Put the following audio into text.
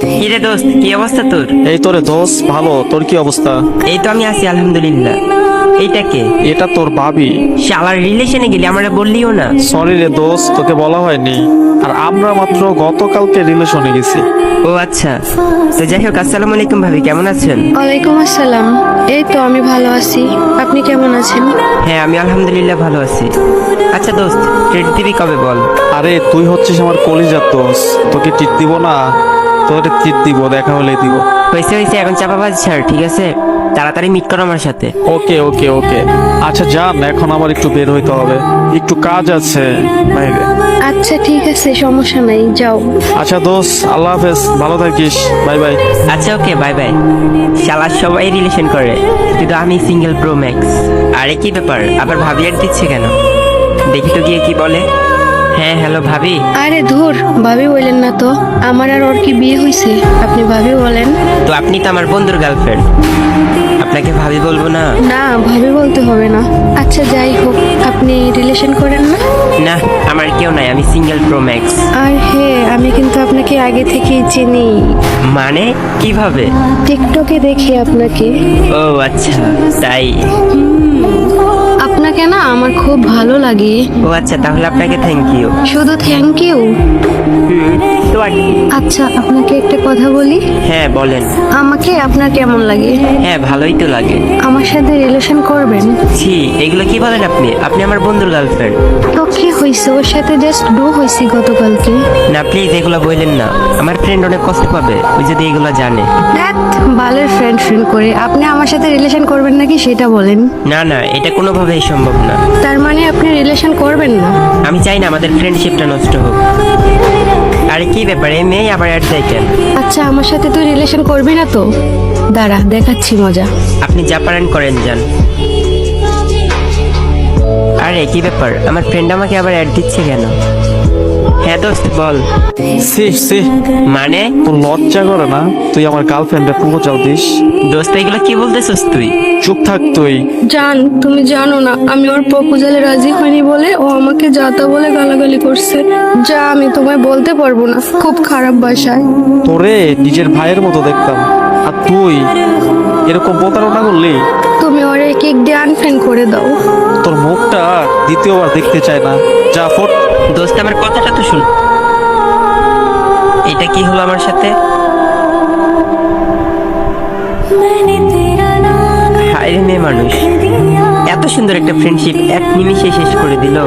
কিরে দোস্ত, কি অবস্থা তোর? এই তোরে দোস্ত, ভালো। তোর কি অবস্থা? এই তো আমি আছি আলহামদুলিল্লাহ। এইটা কে? এটা তোর ভাবি। শালার রিলেশনে গেলি, আমরা বললিও না। সরি রে দোস্ত, তোকে বলা হয়নি। আর আমরা মাত্র গতকালকে রিলেশনে গেছি। ও আচ্ছা, তো যাই হোক, আসসালামু আলাইকুম ভাবি, কেমন আছেন? ওয়ালাইকুম আসসালাম। এই তো আমি ভালো আছি, আপনি কেমন আছেন? হ্যাঁ, আমি আলহামদুলিল্লাহ ভালো আছি। আচ্ছা দোস্ত, ট্রিট দিবি কবে বল? আরে তুই হচ্ছিস আমার কলিজার দোস্ত, তোকে টিট দিব না? তোরে টিট দিব, দেখা হলে দিব। হয়েছে হয়েছে, এখন চাপাবাজ ছাড়, ঠিক আছে? তাড়াতাড়ি মিট করো আমার সাথে। ওকে ওকে ওকে। আচ্ছা যান, এখন আমার একটু বের হইতে হবে, একটু কাজ আছে বাইরে। আচ্ছা ঠিক আছে, সমস্যা নাই, যাও। আচ্ছা দোস্ত, আল্লাহ হাফেজ, ভালো থাকিস, বাই বাই। আচ্ছা ওকে, বাই বাই। শালা সবাই রিলেশন করে, কিন্তু আমি সিঙ্গেল প্রো ম্যাক্স। আরে কি ব্যাপার, আবার ভাবি আর দিচ্ছে কেন? দেখি তো গিয়ে কি বলে। হ্যাঁ হ্যালো ভাবি। আরে ধুর, ভাবি বললেন না তো, আমার আর ওর কি বিয়ে হয়েছে? আপনি ভাবি বলেন। তো আপনি তো আমার বন্ধুর গার্লফ্রেন্ড, আপনাকে ভাবি বলবো না? না, ভাবি বলতে হবে না। আচ্ছা যাই হোক, আপনি রিলেশন করেন না? না, আমার কেউ নাই, আমি সিঙ্গেল প্রো ম্যাক্স। আর হ্যাঁ, আমি কিন্তু আপনাকে আগে থেকেই চিনি, মানে কিভাবে? টিকটকে দেখি আপনাকে। ও আচ্ছা, তাই? আপনাকে না আমার খুব ভালো লাগে। ও আচ্ছা, তাহলে আপনাকে থ্যাংক ইউ। শুধু থ্যাংক ইউ? তো আর কি? আচ্ছা, আপনাকে একটা কথা বলি। হ্যাঁ বলেন। আমাকে আপনার কেমন লাগে? হ্যাঁ, ভালোই তো লাগে। আমার সাথে রিলেশন করবেন? ছি, এগুলো কি বলেন আপনি? আপনি আমার বন্ধুর গার্লফ্রেন্ড। তো কি হয়েছে, ওর সাথে জাস্ট ডু হয়েছি গতকালকে। না প্লিজ, এগুলো বললেন না, আমার ফ্রেন্ড অনেক কষ্ট পাবে ওই যদি এগুলো জানে। ধ্যাৎ, বালের ফ্রেন্ড ফ্রেন্ড করে আপনি আমার সাথে রিলেশন করবেন নাকি সেটা বলেন। না না, এটা কোনোভাবেই সম্ভব না। তার মানে আপনি রিলেশন করবেন না? আমি চাই না আমাদের ফ্রেন্ডশিপটা নষ্ট হোক। আরে কি ব্যাপার, এই মেয়ে আবার অ্যাড দেয় কেন? আচ্ছা, আমার সাথে তুই রিলেশন করবি না তো? দাঁড়া, দেখাচ্ছি মজা। আপনি যা পারেন করেন, যান। আরে কি ব্যাপার, আমার ফ্রেন্ড আমাকে আবার অ্যাড দিচ্ছে কেন? হ্যাঁ দোস্ত বল। সি সি, মানে? তোর লজ্জা করে না? তুই আমার গার্লফ্রেন্ডে প্রপোজাল দিস? দোস্ত এগুলো কি বলতেছিস তুই? চুপ থাক তুই। জান, তুমি জানো না আমি ওর প্রপোজালে রাজি হয়নি বলে ও আমাকে যাতা বলে গালাগালি করছে। যা আমি তোমায় বলতে পারবো না, খুব খারাপ ভাষায়। তোরে নিজের ভাইয়ের মতো দেখতাম, আর তুই এরকম প্রতারণা করলি? তুমি ওরে কেক দিয়ে আনফ্রেন্ড করে দাও। তোর মুখটা দ্বিতীয়বার দেখতে চায় না, যা ফোট। দোস্ত আমার কথাটা তো শুন। এটা কি হলো আমার সাথে? হায় রে মেয়ে মানুষ, এত সুন্দর একটা ফ্রেন্ডশিপ এক নিমিষে শেষ করে দিল।